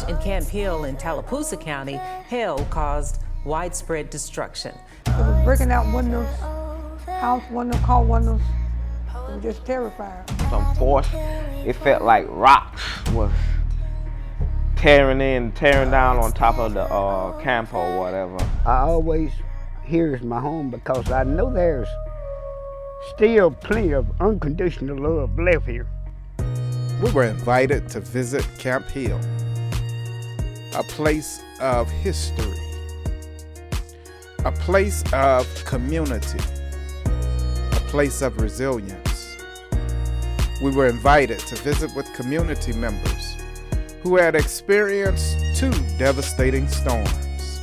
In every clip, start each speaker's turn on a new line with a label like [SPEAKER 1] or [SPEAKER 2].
[SPEAKER 1] in Camp Hill in Tallapoosa County, hail caused widespread destruction.
[SPEAKER 2] It was breaking out windows, house windows, car windows. It was just terrifying.
[SPEAKER 3] Some force, it felt like rocks was tearing down on top of the camp or whatever.
[SPEAKER 4] I always here's my home because I know there's still plenty of unconditional love left here.
[SPEAKER 5] We were invited to visit Camp Hill, a place of history, a place of community, a place of resilience. We were invited to visit with community members who had experienced 2 devastating storms.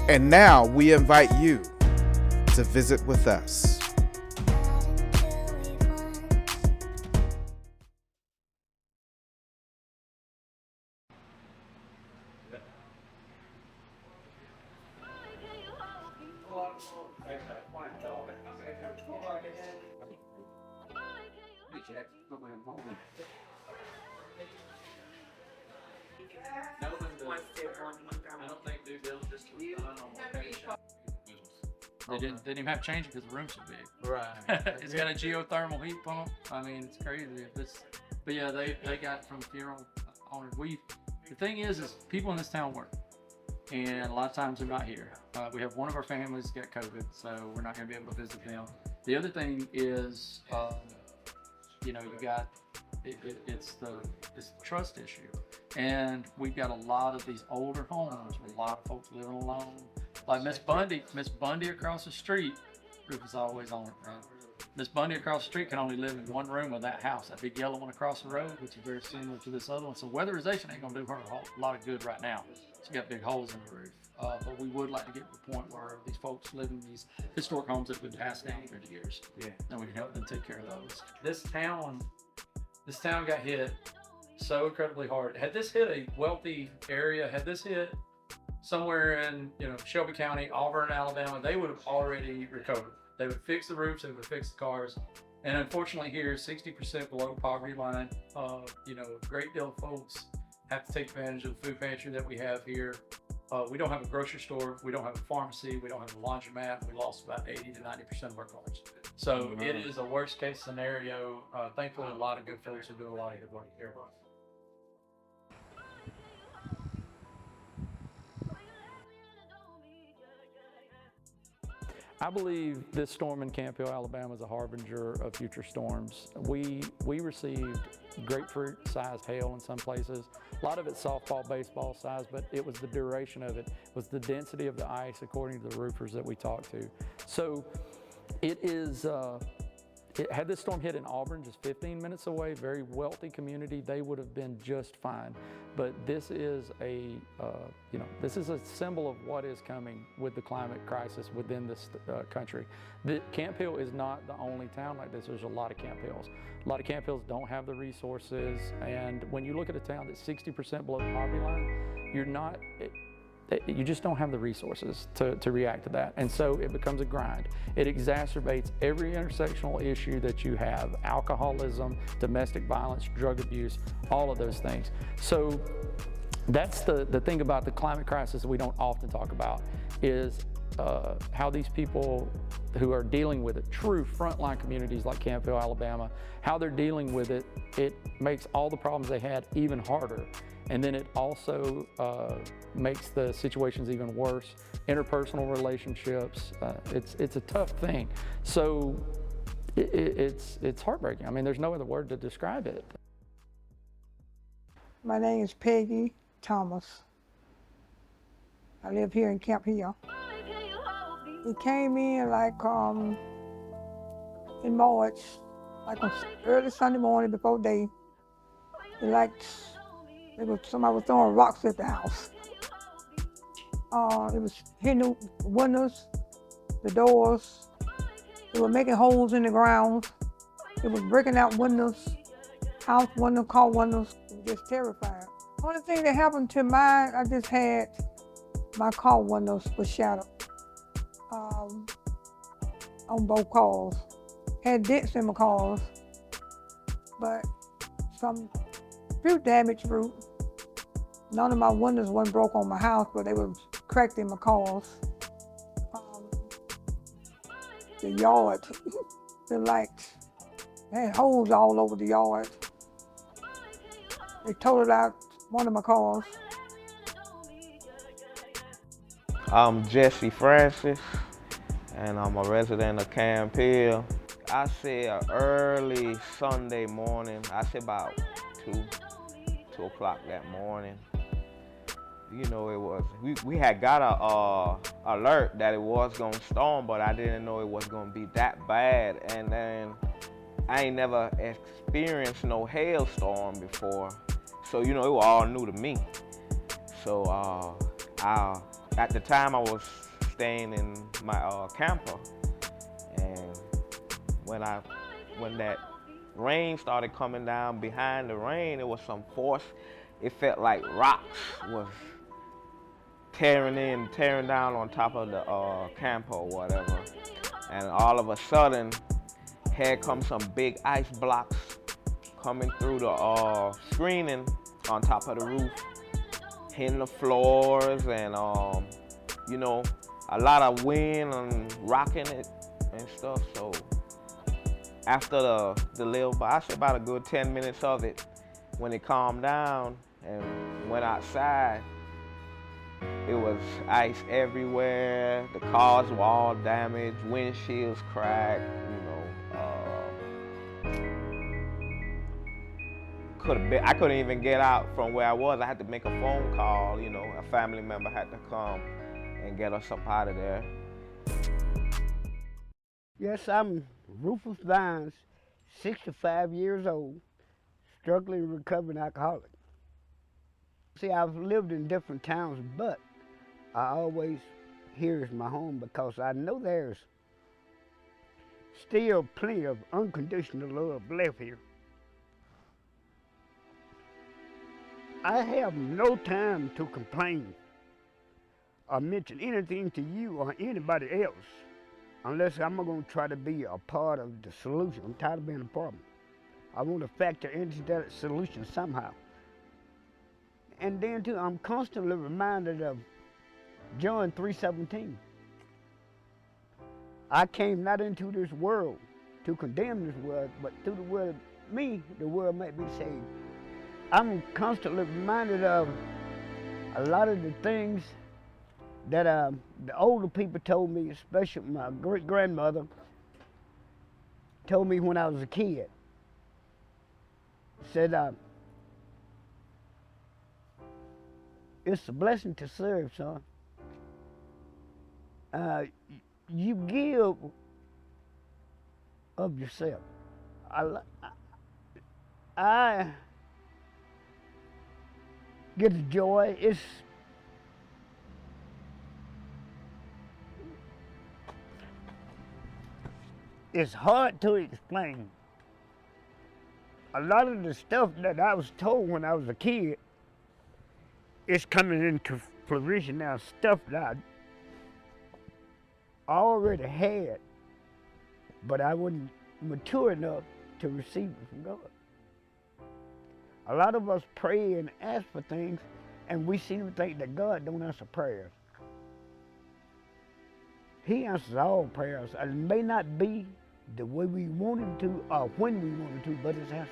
[SPEAKER 5] And now we invite you to visit with us.
[SPEAKER 6] They didn't even have to change it because the room's so big.
[SPEAKER 7] Right.
[SPEAKER 6] It's got a geothermal heat pump. I mean, it's crazy. But yeah, they got from funeral owners. The thing is people in this town work, and a lot of times they're not here. We have one of our families got COVID, so we're not going to be able to visit them. The other thing is, you got it's the trust issue, and we've got a lot of these older homes with a lot of folks living alone. Like Miss Bundy across the street, roof is always on it, man. Miss Bundy across the street can only live in one room of that house, that big yellow one across the road, which is very similar to this other one. So weatherization ain't gonna do her a lot of good right now. She got big holes in the roof. But we would like to get to the point where these folks live in these historic homes that have been passed down 50 years. Yeah. And we can help them take care of those. This town got hit so incredibly hard. Had this hit a wealthy area, had this hit somewhere in Shelby County, Auburn, Alabama, they would have already recovered. They would fix the roofs, they would fix the cars. And unfortunately here, 60% below poverty line. A great deal of folks have to take advantage of the food pantry that we have here. We don't have a grocery store, we don't have a pharmacy, we don't have a laundromat. We lost about 80 to 90% of our cars. So it is a worst case scenario. Thankfully, a lot of good folks are doing a lot of good work here. I believe this storm in Camp Hill, Alabama is a harbinger of future storms. We received grapefruit-sized hail in some places. A lot of it softball, baseball size, but it was the duration of it, was the density of the ice according to the roofers that we talked to. So it is, had this storm hit in Auburn, just 15 minutes away, very wealthy community, they would have been just fine. But this is this is a symbol of what is coming with the climate crisis within this country. Camp Hill is not the only town like this. There's a lot of Camp Hills. A lot of Camp Hills don't have the resources, and when you look at a town that's 60% below the poverty line, you just don't have the resources to react to that. And so it becomes a grind. It exacerbates every intersectional issue that you have: alcoholism, domestic violence, drug abuse, all of those things. So that's the thing about the climate crisis we don't often talk about, is how these people who are dealing with it, true frontline communities like Camp Hill, Alabama, how they're dealing with it, it makes all the problems they had even harder. And then it also makes the situations even worse. Interpersonal relationships, it's a tough thing. So it's heartbreaking. I mean, there's no other word to describe it.
[SPEAKER 2] My name is Peggy Thomas. I live here in Camp Hill. It came in like in March, like on early Sunday morning before day. Somebody was throwing rocks at the house. It was hitting the windows, the doors. It was making holes in the ground. It was breaking out windows, house windows, car windows. It was just terrifying. The only thing that happened to mine, I just had my car windows was shattered on both cars. Had dents in my cars, but some few damaged roof. None of my windows wasn't broke on my house, but they was cracked in my cars. The yard, the lights, they had holes all over the yard. They totaled out one of my cars.
[SPEAKER 3] I'm Jesse Francis, and I'm a resident of Camp Hill. I say early Sunday morning, I say about 2 o'clock that morning. You know, it was, we had got a alert that it was gonna storm, but I didn't know it was gonna be that bad. And then I ain't never experienced no hailstorm before. So, you know, it was all new to me. So at the time I was staying in my camper, and when that rain started coming down, behind the rain, it was some force. It felt like rocks was tearing down on top of the camper or whatever. And all of a sudden, here comes some big ice blocks coming through the screening on top of the roof, hitting the floors, and you know, a lot of wind and rocking it and stuff. So after the little, I say about a good 10 minutes of it, when it calmed down and went outside, it was ice everywhere. The cars were all damaged, windshields cracked, you know. I couldn't even get out from where I was. I had to make a phone call, you know. A family member had to come and get us up out of there.
[SPEAKER 4] Yes, I'm Rufus Vines, 65 years old, struggling recovering alcoholic. See, I've lived in different towns, but I always here is my home because I know there's still plenty of unconditional love left here. I have no time to complain or mention anything to you or anybody else unless I'm going to try to be a part of the solution. I'm tired of being a problem. I want to factor into that solution somehow. And then too, I'm constantly reminded of John 3:17. I came not into this world to condemn this world, but through the word of me, the world might be saved. I'm constantly reminded of a lot of the things that the older people told me, especially my great-grandmother, told me when I was a kid. Said, it's a blessing to serve, son. You give of yourself. I get the joy. It's hard to explain. A lot of the stuff that I was told when I was a kid is coming into fruition now. Stuff that I already had, but I wasn't mature enough to receive it from God. A lot of us pray and ask for things, and we seem to think that God don't answer prayers. He answers all prayers. It may not be the way we want him to or when we want him to, but it's answered.